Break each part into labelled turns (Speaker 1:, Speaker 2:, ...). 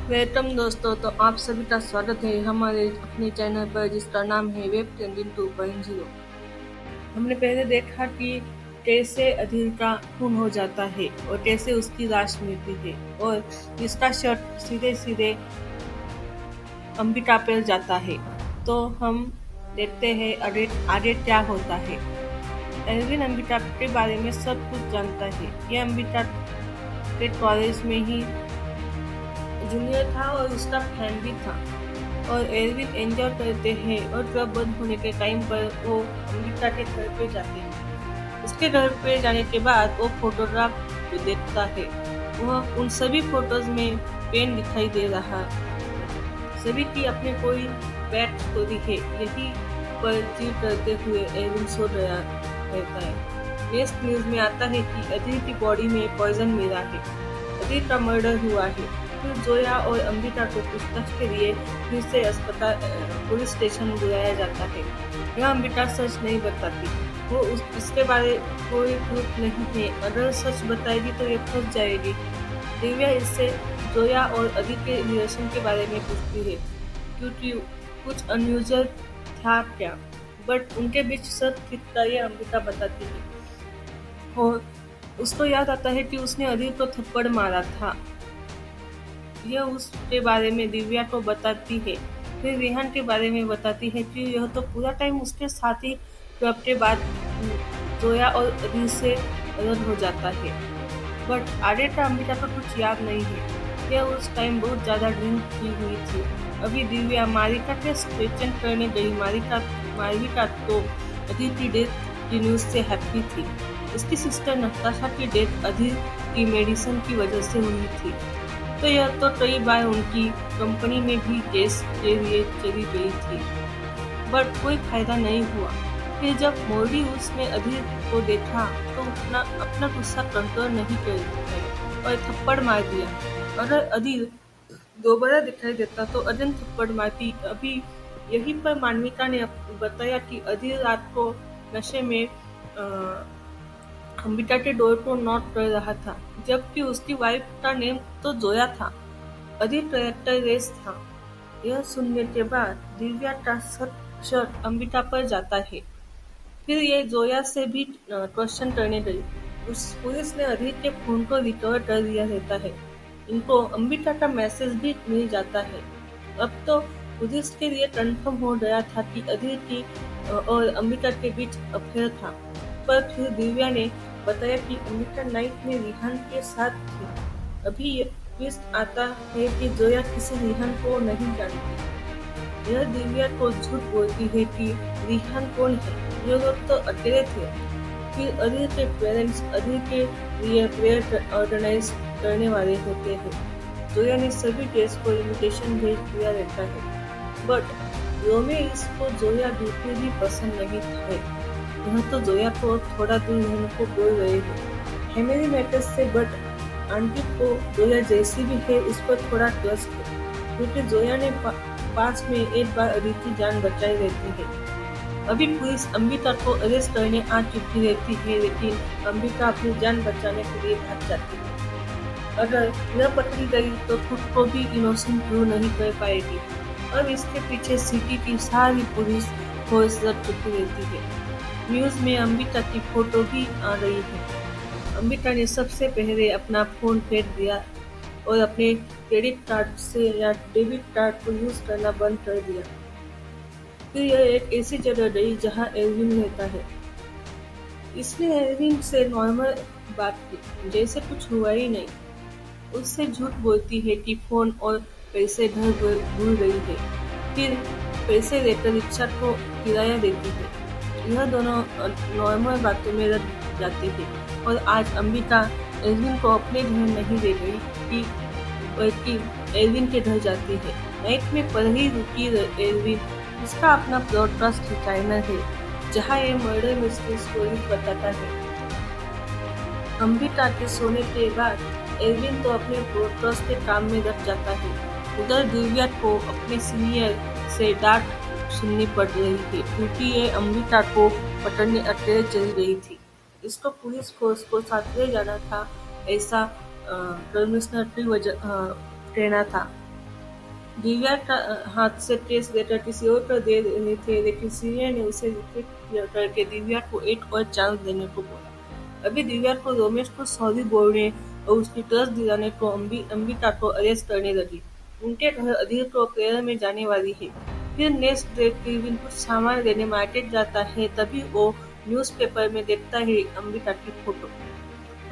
Speaker 1: Welcome दोस्तों, तो आप सभी का स्वागत है हमारे अपने चैनल पर जिसका नाम है वेब ट्रेंडिंग 2.0। हमने पहले देखा कि कैसे अधीर का खून हो जाता है और कैसे उसकी लाश मिलती है और इसका शर्ट सीधे सीधे अंबिका पर जाता है। तो हम देखते हैं आगे क्या होता है। एल्विन अंबिका के बारे में सब कुछ जानता है। यह अंबिका के कॉलेज में ही जूनियर था और उसका फैन भी था और एल्विन एंजॉय करते हैं और क्लब बंद होने के टाइम पर वो अंबिका के घर पे जाते हैं। उसके घर पे जाने के बाद वो फोटोग्राफ देखता है। वह उन सभी फोटोज में पेन दिखाई दे रहा है। सभी की अपनी कोई बैड स्टोरी है। यही पर जीव करते हुए एल्विन सो गया रहता है। नेक्स्ट न्यूज में आता है कि अधीर की बॉडी में पॉइजन मिला है। अधीर का मर्डर हुआ है। फिर जोया और अंबिका को पूछताछ के लिए फिर से पुलिस स्टेशन बुलाया जाता है। यह अंबिका सच नहीं बताती। वो इसके बारे कोई प्रूफ नहीं है। अगर सच बताएगी तो ये फंस जाएगी। दिव्या इससे जोया और अधीर के रिलेशन के बारे में पूछती है क्योंकि कुछ अनयूजुअल था क्या, बट उनके बीच सच था ये अंबिका बताती है। और उसको याद आता है कि उसने अधीर को थप्पड़ मारा था। यह उसके बारे में दिव्या को बताती है। फिर रिहान के बारे में बताती है कि यह तो पूरा टाइम उसके साथ ही क्लब के बाद जोया और अधीर से अलग हो जाता है। बट आगे का अंबिका को कुछ याद नहीं है। यह उस टाइम बहुत ज़्यादा ड्रिंक की हुई थी। अभी दिव्या मारिका के क्वेश्चन करने गई। मारिका तो अधीर की डेथ की न्यूज़ से हैप्पी थी। उसकी सिस्टर नताशा की डेथ अधीर की मेडिसिन की वजह से हुई थी। तो यह तो कई बार उनकी कंपनी में भी केस के लिए चली गई थी, बट कोई फायदा नहीं हुआ। फिर जब मोदी उसने अधीर को देखा तो अपना गुस्सा कंट्रोल नहीं कर पाई और थप्पड़ मार दिया। अगर अधीर दोबारा दिखाई देता तो अजन थप्पड़ मारती। अभी यहीं पर मानविका ने बताया कि अधीर रात को नशे में अंबिका के डोर को नॉक कर रहा था, जबकि उसकी वाइफ का नेम तो जोया था। अधीर कैरेक्टर रेस था। यह सुनने के बाद दिव्या का शक अंबिका पर जाता है। फिर ये जोया से भी क्वेश्चन करने गई। उस पुलिस ने अधीर के फोन को रिकवर कर लिया रहता है। इनको अंबिका का मैसेज भी मिल जाता है। अब तो पुलिस के लिए कंफर्म हो गया था कि अधीर की और अंबिका के बीच अफेयर था। पर फिर दिव्या ने बताया कि अंबिका नाइट में रिहान के साथ थी। अभी ट्विस्ट आता है कि जोया किसी रिहान को नहीं जानती। यह दिव्या को झूठ बोलती है कि रिहान कौन है। ये लोग तो अकेले थे। फिर अधीर के पेरेंट्स अधीर के लिए प्रेयर ऑर्गेनाइज करने वाले होते हैं। जोया ने सभी गेस्ट को इनविटेशन भेज दिया रहता है, बट रोमे इसको जोया बिल्कुल भी पसंद नहीं है। यह तो जोया को थोड़ा दूर रहने को बोल रहे हैं। फैमिली मैटर्स से, बट आंटी को जोया जैसी भी है उस पर थोड़ा ट्रस्ट है, क्योंकि जोया ने पास में एक बार अधीर की जान बचाई रहती है। अभी पुलिस अंबिका को अरेस्ट करने आ चुकी रहती है, लेकिन अंबिका अपनी जान बचाने के लिए भाग जाती है। अगर न पकड़ी गई तो खुद को भी इनोसेंट प्रूव नहीं कर पाएगी। अब इसके पीछे सिटी की सारी पुलिस फोर्स लग चुकी रहती है। न्यूज में अंबिका की फोटो भी आ रही है। अंबिका ने सबसे पहले अपना फोन फेंक दिया और अपने क्रेडिट कार्ड से या डेबिट कार्ड को यूज करना बंद कर दिया। फिर यह एक ऐसी जगह गई जहां एल्विन रहता है। इसने एल्विन से नॉर्मल बात की, जैसे कुछ हुआ ही नहीं। उससे झूठ बोलती है कि फोन और पैसे घर भूल गई है। फिर पैसे लेकर रिक्शा को किराया देती है। यह दोनों नॉर्मल बातों में रह जाती है। और आज अंबिका एल्विन को अपने घर नहीं ले गई बल्कि एल्विन के घर जाती है। नाइट में पढ़ ही रुकी एल्विन। इसका अपना ब्रॉडकास्ट चैनल है जहां ये मर्डर मिस्ट्री स्टोरी बताता है। अंबिका के सोने के बाद एल्विन तो अपने ब्रॉडकास्ट के काम में लग जाता है। उधर दिव्या को अपने सीनियर से डांट सुननी पड़ रही थी, क्योंकि ये अंबिका को पकड़ने अकेले चली गई थी। इसको पुलिस फोर्स को साथ ले जाना था, ऐसा कमिश्नर की वजह कहना था। दिव्या का हाथ से टेस्ट लेटर किसी और को दे रहे थे, लेकिन सीनियर ने उसे रिजेक्ट करके दिव्या को एक और चांस देने को बोला। अभी दिव्या को रोमेश को सॉरी बोलने और उसकी ट्रस्ट दिलाने को अंबिका को अरेस्ट करने लगी। उनके घर अधीर को प्रेयर में जाने वाली है। फिर नेक्स्ट डे केविन कुछ सामान लेने मार्केट जाता है, तभी वो न्यूज़पेपर में देखता है अंबिका की फोटो।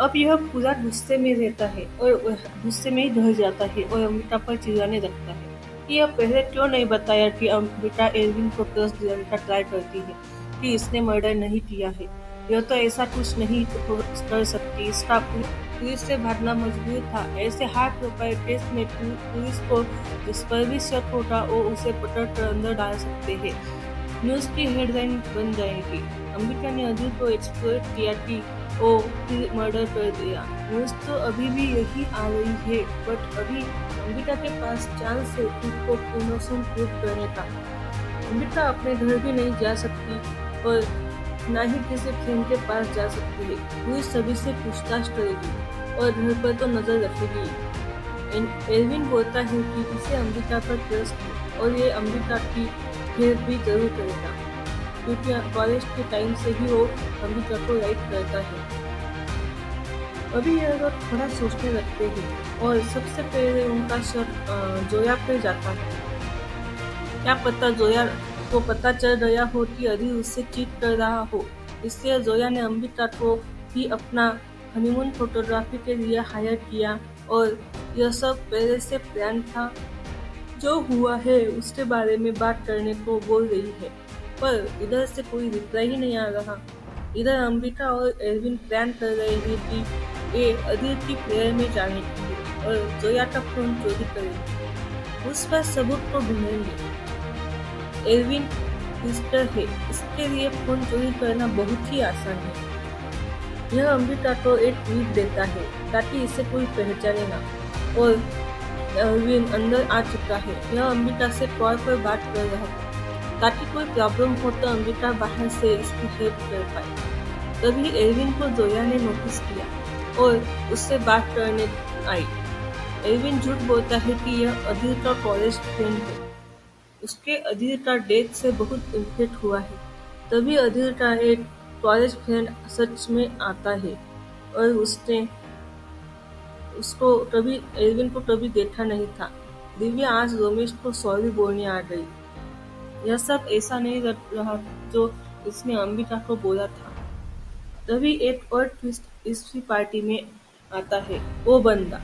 Speaker 1: अब यह पूरा गुस्से में रहता है और वह गुस्से में ही ढह जाता है और अमृता पर चिल्लाने लगता है कि यह पहले क्यों नहीं बताया कि अमृता एल्विन को ट्रस्ट दिलाने का ट्राई करती है कि इसने मर्डर नहीं किया है। यह तो ऐसा कुछ नहीं कर सकती। इसका पुलिस से भागना मजबूर था। ऐसे हाथ प्रोफाइल केस में पुलिस को जिस पर भी शक होगा वो उसे पकड़ कर अंदर डाल सकते हैं। न्यूज़ की हेडलाइन बन जाएगी, अंबिका ने अजय को एक्सप्लोइट किया कि वो फिर मर्डर कर दिया। न्यूज़ तो अभी भी यही आ रही है, बट अभी अंबिका के पास चांस है खुद को इनोसेंट प्रूव करने का। अंबिका अपने घर भी नहीं जा सकती और ना ही किसी फ्रेंड के पास जा सकती है। पुलिस सभी से पूछताछ करेगी और घर पर तो नजर रखेगी। एल्विन बोलता है कि इसे अंबिका पर ट्रस्ट है और ये अंबिका की हेल्प भी जरूर करेगा, क्योंकि कॉलेज के टाइम से ही वो अंबिका को लाइक करता है। अभी यह लोग थोड़ा सोचने लगते हैं और सबसे पहले उनका शक जोया पे जाता है। क्या पता जोया को पता चल गया हो कि अधीर उससे चीट कर रहा हो, इसलिए जोया ने अंबिका को ही अपना हनीमून फोटोग्राफी के लिए हायर किया और यह सब पहले से प्लान था। जो हुआ है उसके बारे में बात करने को बोल रही है, पर इधर से कोई रिप्लाई ही नहीं आ रहा। इधर अंबिका और एल्विन प्लान कर रहे हैं कि ये अधीर की प्रेयर में जाने की और जोया का फोन चोरी करेंगे, उस पर सबूत को ढूंढेंगे। एल्विन पिस्टर है, इसके लिए फोन चोरी करना बहुत ही आसान है। यह अंबिका को एक ट्वीट देता है ताकि इसे कोई पहचाने ना, और एल्विन अंदर आ चुका है। यह अंबिका से कॉल पर बात कर रहा है ताकि कोई प्रॉब्लम हो तो अंबिका बाहर से इसकी हेल्प कर पाए। तभी एल्विन को जोया ने नोटिस किया और उससे बात करने आई। एल्विन झूठ बोलता है कि यह अधीर का कॉलेज फ्रेंड है, उसके अधीर का डेथ से बहुत इम्पैक्ट हुआ है। तभी अधीर का एक कॉलेज फ्रेंड सच में आता है और उसने उसको कभी एल्विन को कभी देखा नहीं था। दिव्या आज रोमेश को सॉरी बोलने आ गई। यह सब ऐसा नहीं लग रहा जो इसने अंबिका को बोला था। तभी एक और ट्विस्ट इसी पार्टी में आता है। वो बंदा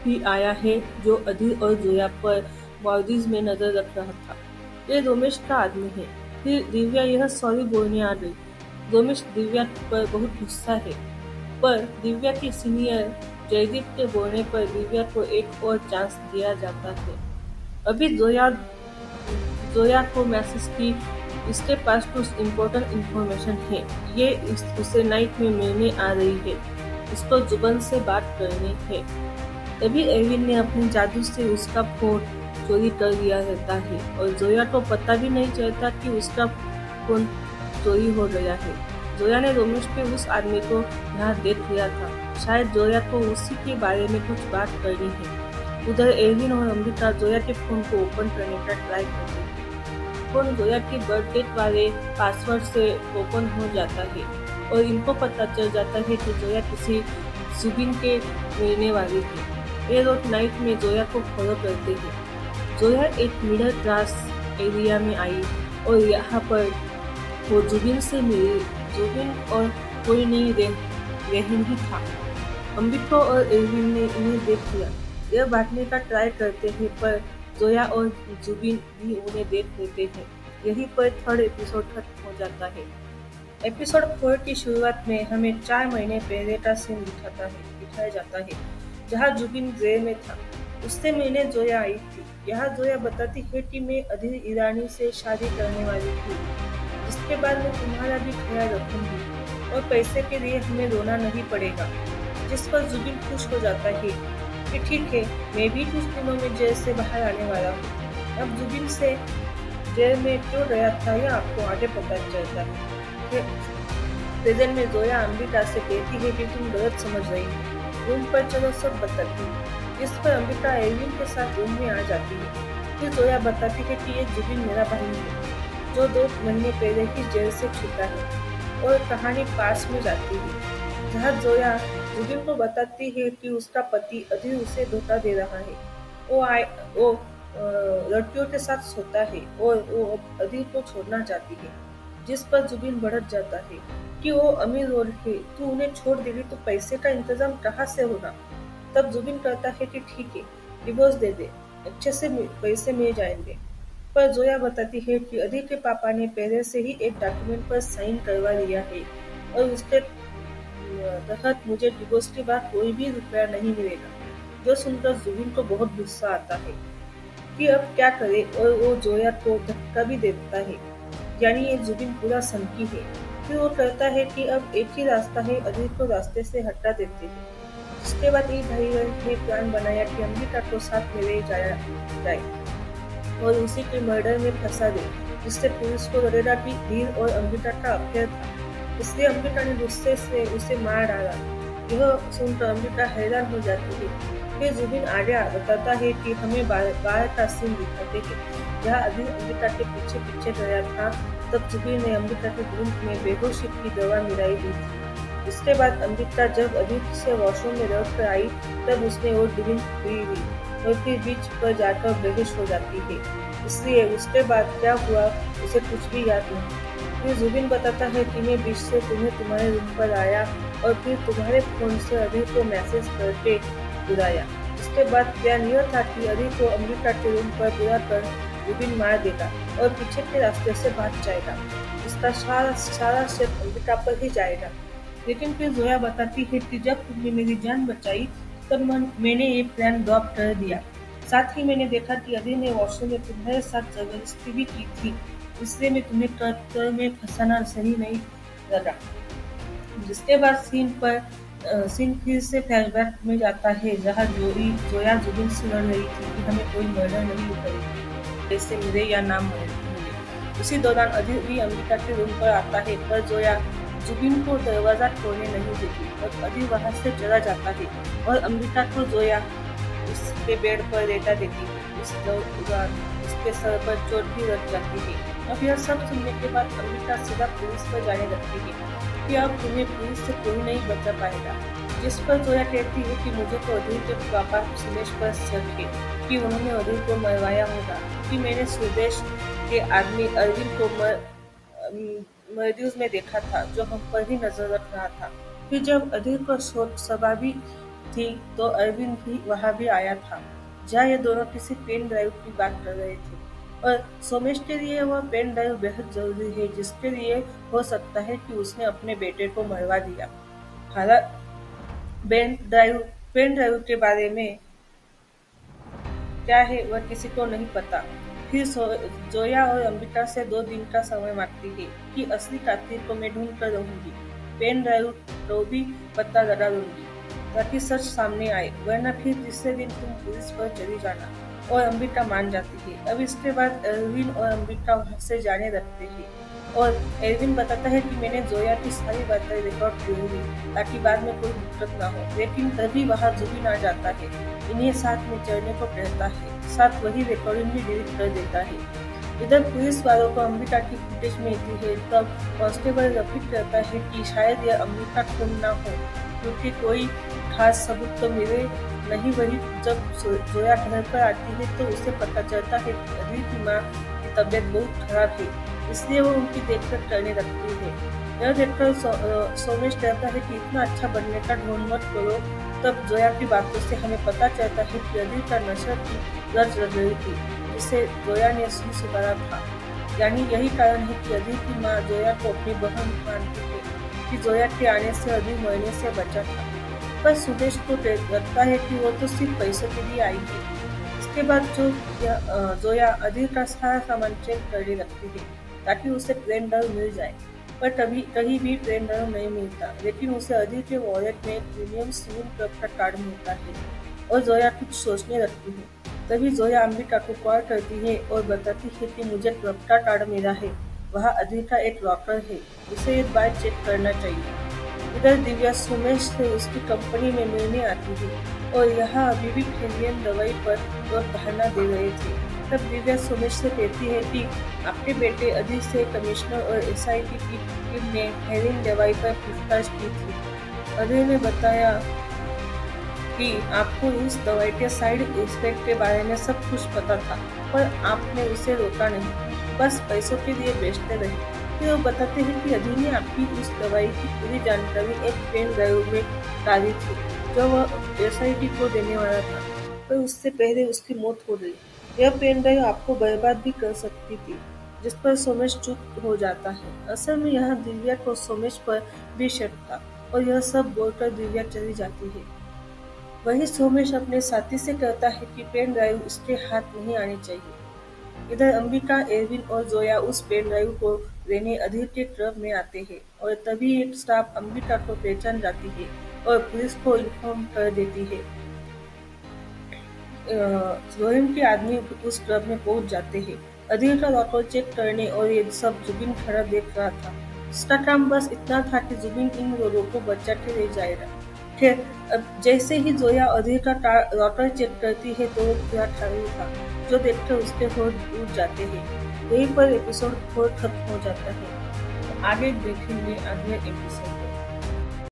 Speaker 1: भी आया है जो अधीर और जोया पर मॉर्डीज में नजर रख रहा था। ये रोमेश का आदमी है। फिर दिव्या यह सॉरी बोलने आ गई। रोमेश दिव्या पर बहुत गुस्सा है, पर दिव्या की सीनियर जयदीप के बोलने पर दिव्या को एक और चांस दिया जाता है। अभी जोया को मैसेज की इसके पास कुछ इम्पोर्टेंट इन्फॉर्मेशन है। ये उसे नाइट में मिलने आ रही है, इसको जुबन से बात करनी है। तभी एल्विन ने अपने जादू से उसका फोन चोरी कर लिया रहता है और जोया को पता भी नहीं चलता कि उसका फोन चोरी हो गया है। जोया ने रोमेश पे उस आदमी को यहाँ देख लिया था। शायद जोया को उसी के बारे में कुछ बात करनी है। उधर एल्विन और अंबिका जोया के फोन को ओपन करने का ट्राई करते हैं। फोन जोया के बर्थडे वाले पासवर्ड से ओपन हो जाता है और इनको पता चल जाता है कि जोया किसी जुबिन के मिलने वाली है। ये लोग नाइट में जोया को फॉलो करते हैं। जोया एक मिडिल क्लास एरिया में आई और यहाँ पर वो जुबिन से मिली। जुबिन और कोई नहीं रेहिन ही था। अंबिका और एल्विन ने इन्हें देख लिया। यह भागने का ट्राई करते हैं, पर जोया और जुबिन भी उन्हें देख लेते हैं। यहीं पर थर्ड एपिसोड खत्म हो जाता है। एपिसोड 4 की शुरुआत में हमें 4 महीने पहले का सीन दिखाया जाता है, जहाँ जुबिन जेल में था। उससे मिलने जोया आई थी। यहाँ जोया बताती है कि मैं अधीर ईरानी से शादी करने वाली थी, जिसके बाद मैं तुम्हारा भी ख्याल रखूंगी और पैसे के लिए हमें रोना नहीं पड़ेगा। जिस पर जुबिन खुश हो जाता है कि ठीक है, मैं भी कुछ दिनों में जेल से बाहर आने वाला हूँ। अब जुबिन से जेल में क्यों गया था यह आपको आगे पता चलता है। प्रेजेंट में जोया अंबिका से कहती है कि तुम गलत समझ रही हो, रूम पर चलो सब बताती है। इस पर अंबिका एल्विन के साथ रूम में आ जाती है। फिर जोया बताती है कि ये जुबिन मेरा भाई है, जो 2 महीने पहले ही जेल से छूटा है। और कहानी पास में जाती है, जहाँ जोया जुबिन को बताती है कि उसका पति अधीर उसे धोखा दे रहा है। वो लड़कियों के साथ सोता है और वो अधीर को छोड़ना चाहती है, जिस पर जुबिन भड़क जाता है कि वो अमीर और है, तू उन्हें छोड़ देगी तो पैसे का इंतजाम कहाँ से होगा। तब जुबिन कहता है कि ठीक है, डिवोर्स दे दे, अच्छे से पैसे मिल जाएंगे। पर जोया बताती है कि अधीर के पापा ने पहले से ही एक डॉक्यूमेंट पर साइन करवा लिया है और उसके तहत मुझे डिवोर्स के बाद कोई भी रुपया नहीं मिलेगा। जो सुनकर जुबिन को बहुत गुस्सा आता है कि अब क्या करे, और वो जोया को धक्का भी देता है, यानी ये जुबिन पूरा सनकी है। फिर वो कहता है कि अब एक ही रास्ता है, अधीर को रास्ते से हटा देते हैं। जिसके बाद ये भाई ने प्लान बनाया कि अमृता को साथ में ले जाया जाए और उसी के मर्डर में फंसा दे, जिससे पुलिस को लगेगा कि धीर और अमृता का अफेयर था। इसलिए अमृता ने गुस्से से उसे मार डाला। यह सुनकर अमृता हैरान हो जाती है। फिर जुबिन आगे बताता है कि हमें बाहर का सीन दिखाते हैं, जहाँ अधीर अमृता के पीछे पीछे गया था। तब जुबिन ने अमृता के ड्रिंक में बेहोशी की दवा मिलाई दी थी। इसके बाद अमृता जब अधीर से वॉशरूम में लौट कर आई, तब उसने वो ड्रिंक पी ली और फिर बीच पर जाकर बेहोश हो जाती है। इसलिए उसके बाद क्या हुआ उसे कुछ भी याद नहीं। फिर जुबिन बताता है कि मैं बीच से तुम्हें तुम्हारे रूम पर आया और फिर तुम्हारे फोन से अधीर को मैसेज करके बुलाया। इसके बाद प्लान यह था कि अधीर को अमृता के रूम पर बुला कर जुबिन मार देगा और पीछे के रास्ते से भाग जाएगा। इसका सारा सेट अमृता पर ही जाएगा। लेकिन फिर जोया बताती है कि जब तुमने मेरी जान बचाई तब मैंने ये प्लान ड्रॉप कर दिया। साथ ही मैंने देखा कि अधीर ने वॉशरूम में तुम्हारे साथ जबरदस्ती भी की थी, इसलिए मैं तुम्हें कत्ल में फंसाना सही नहीं लगा। जिसके बाद सीन फिर से फ्लैशबैक में जाता है, जहाँ जोया जुबिन से लड़ रही थी कि हमें कोई मर्डर नहीं करेगी, जैसे मिले या ना मिले। उसी दौरान अधीर भी अमृता के रूम पर आता है, पर जोया जुबिन को दरवाजा खोलने नहीं देती और अधीर वहां से चला जाता है और अमृता को जोया उसके बेड पर लेटा देती है। इस दौरान उसके सर पर चोट भी लग जाती है। अब यह सब सुनने के बाद अमृता सीधा पुलिस पर जाने लगती है कि अब तुम्हें पुलिस से कोई नहीं बचा पाएगा। जिस पर जोया कहती है कि मुझे तो अधीर के पापा सुदेश पर शक है कि उन्होंने अधीर को मरवाया होगा, कि मैंने सुदेश के आदमी अरविंद को मर्ड्यूस में देखा था, जो हम पर ही नजर रख रहा था। फिर जब अधीर को शोक स्वाभाविक थी तो अरविंद भी वहां भी आया था, जहाँ ये दोनों किसी पेन ड्राइव की बात कर रहे थे और सोमेश के लिए वह पेन ड्राइव बेहद जरूरी है, जिसके लिए हो सकता है कि उसने अपने बेटे को मरवा दिया। हालांकि पेन ड्राइव के बारे में क्या है वह किसी को नहीं पता। फिर जोया और अमृता से 2 दिन का समय मांगती है कि असली कातिल को मैं ढूंढ कर रहूंगी, पेन ड्राइव को भी पता लगा लूंगी ताकि सच सामने आए, वरना फिर तीसरे दिन तुम पुलिस पर चली जाना। और अमृता मान जाती है। अब इसके बाद एरविन और अमृता वहां से जाने लगते हैं और एरविन बताता है कि मैंने जोया की सारी बातें रिकॉर्ड की होगी ताकि बाद में कोई दिक्कत ना हो। लेकिन तभी वहाँ जुबिन आ जाता है, इन्हें साथ में चढ़ने को कहता है, साथ वही रिकॉर्डिंग भी डिलीट कर देता है। इधर पुलिस वालों को अमृता की फुटेज मिलती है। तब कांस्टेबल रफीक कहता है कि शायद यह अमृता खून ना हो, क्योंकि कोई खास सबूत तो मिले नहीं। वही जब जोया घर पर आती है तो उसे पता चलता है कि अधीर की माँ की तबीयत बहुत खराब है, इसलिए वो उनकी देखरेख करने लगती है। यह देखकर सोमेश कहता है कि इतना अच्छा बनने का ढोंग मत करो। तब जोया की बातों से हमें पता चलता है कि अधीर का नशा की लत लग रही थी, जिसे जोया ने सुधारा था। यानी यही कारण है कि अधीर की माँ जोया को अपनी बहन मानती है कि जोया के आने से अधीर मरने से बचा था। पर सुदेश को लगता है कि वो तो सिर्फ पैसों के लिए आई है। इसके बाद जोया अधीर का सारा सामान चेक करने लगती है ताकि उसे प्लेन ड्राइव मिल जाए, पर कहीं भी प्लेन ड्राइव नहीं मिलता। लेकिन उसे अधीर के वॉलेट में प्रीमियम सिविल क्लब का कार्ड मिलता है और जोया कुछ सोचने लगती है। तभी जोया अमृता को कॉल करती है और बताती है कि मुझे क्लब का कार्ड मिला है, वहाँ अधीर का एक लॉकर है, उसे एक बार चेक करना चाहिए। इधर दिव्या सुमेश से उसकी कंपनी में मिलने आती है और यहाँ अभी भी क्रिमियन दवाई पर लोग बहाना दे रहे थे। तब दिव्या सोमेश से कहती है कि आपके बेटे अजीत से कमिश्नर और एसआईटी की टीम ने हेरोइन दवाई पर पूछताछ की थी। अजय ने बताया कि आपको इस दवाई के साइड इफेक्ट के बारे में सब कुछ पता था, पर आपने उसे रोका नहीं, बस पैसों के लिए बेचते रहे। फिर वो बताते हैं कि अजय ने आपकी उस दवाई की पूरी जानकारी एक पेन ड्राइव में डाली थी, जो वह एसआईटी को देने वाला था, पर उससे पहले उसकी मौत हो गई। यह पेन ड्राइव आपको बर्बाद भी कर सकती थी, जिस पर सोमेश चुप हो जाता है। असल में यहाँ दिव्या को सोमेश पर भी शक था, और यह सब बोलकर दिव्या चली जाती है। वही सोमेश अपने साथी से कहता है कि पेन ड्राइव उसके हाथ नहीं आनी चाहिए। इधर अंबिका, एरविन और जोया उस पेन ड्राइव को लेने अधीर के क्लब में आते हैं, और तभी एक स्टाफ अंबिका को पहचान जाती है और पुलिस को इन्फॉर्म कर देती है। रोहिम के आदमी उस क्लब में पहुंच जाते हैं। अधीर का लॉकर चेक करने और ये सब जुबिन खड़ा देख रहा था। उसका काम बस इतना था कि जुबिन इन लोगों को बचा के ले जाएगा। खैर, अब जैसे ही जोया अधीर का लॉकर चेक करती है तो वो पूरा खाली था, जो देखकर उसके होठ टूट जाते हैं। यहीं पर एपिसोड 4 खत्म हो जाता है। तो आगे देखेंगे अगले एपिसोड।